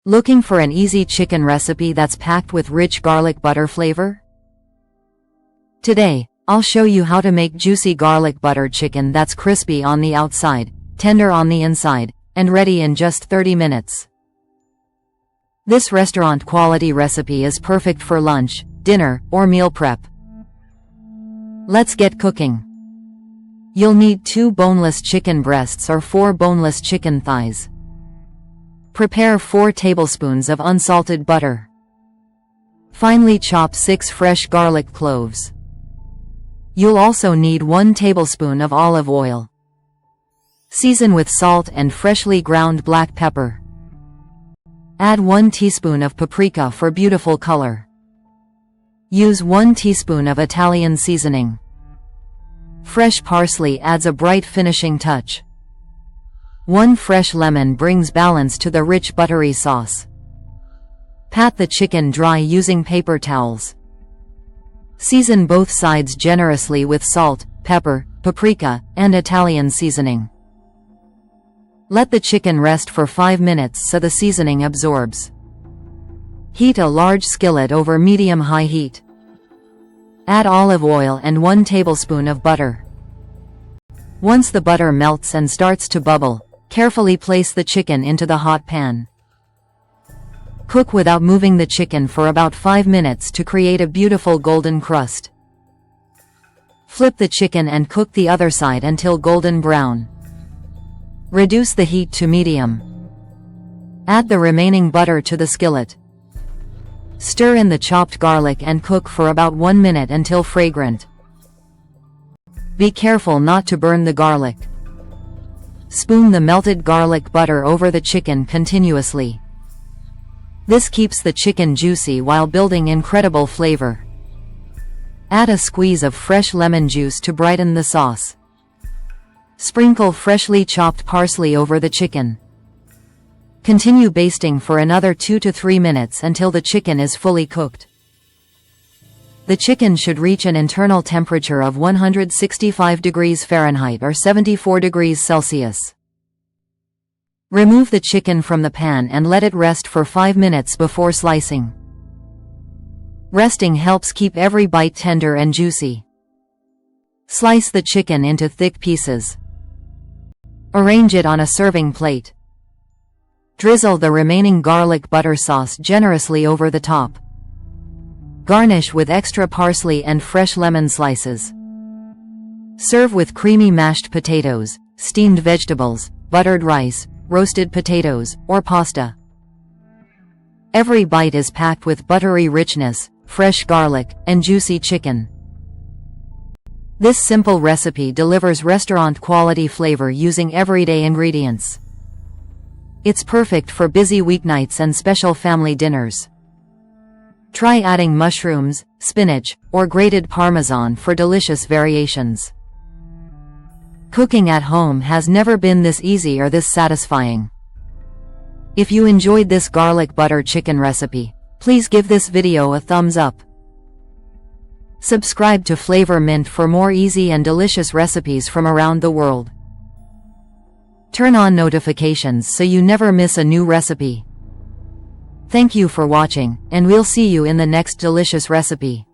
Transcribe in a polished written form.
Looking for an easy chicken recipe that's packed with rich garlic butter flavor? Today, I'll show you how to make juicy garlic butter chicken that's crispy on the outside, tender on the inside, and ready in just 30 minutes. This restaurant quality recipe is perfect for lunch, dinner, or meal prep. Let's get cooking. You'll need 2 boneless chicken breasts or 4 boneless chicken thighs. Prepare 4 tablespoons of unsalted butter. Finely chop 6 fresh garlic cloves. You'll also need 1 tablespoon of olive oil. Season with salt and freshly ground black pepper. Add 1 teaspoon of paprika for beautiful color. Use 1 teaspoon of Italian seasoning. Fresh parsley adds a bright finishing touch. 1 fresh lemon brings balance to the rich buttery sauce. Pat the chicken dry using paper towels. Season both sides generously with salt, pepper, paprika, and Italian seasoning. Let the chicken rest for 5 minutes so the seasoning absorbs. Heat a large skillet over medium-high heat. Add olive oil and 1 tablespoon of butter. Once the butter melts and starts to bubble, carefully place the chicken into the hot pan. Cook without moving the chicken for about 5 minutes to create a beautiful golden crust. Flip the chicken and cook the other side until golden brown. Reduce the heat to medium. Add the remaining butter to the skillet. Stir in the chopped garlic and cook for about 1 minute until fragrant. Be careful not to burn the garlic. Spoon the melted garlic butter over the chicken continuously. This keeps the chicken juicy while building incredible flavor. Add a squeeze of fresh lemon juice to brighten the sauce. Sprinkle freshly chopped parsley over the chicken. Continue basting for another 2 to 3 minutes until the chicken is fully cooked. The chicken should reach an internal temperature of 165 degrees Fahrenheit or 74 degrees Celsius. Remove the chicken from the pan and let it rest for 5 minutes before slicing. Resting helps keep every bite tender and juicy. Slice the chicken into thick pieces. Arrange it on a serving plate. Drizzle the remaining garlic butter sauce generously over the top. Garnish with extra parsley and fresh lemon slices. Serve with creamy mashed potatoes, steamed vegetables, buttered rice, roasted potatoes, or pasta. Every bite is packed with buttery richness, fresh garlic, and juicy chicken. This simple recipe delivers restaurant-quality flavor using everyday ingredients. It's perfect for busy weeknights and special family dinners. Try adding mushrooms, spinach, or grated Parmesan for delicious variations. Cooking at home has never been this easy or this satisfying. If you enjoyed this garlic butter chicken recipe, please give this video a thumbs up. Subscribe to FlavorMint for more easy and delicious recipes from around the world. Turn on notifications so you never miss a new recipe. Thank you for watching, and we'll see you in the next delicious recipe.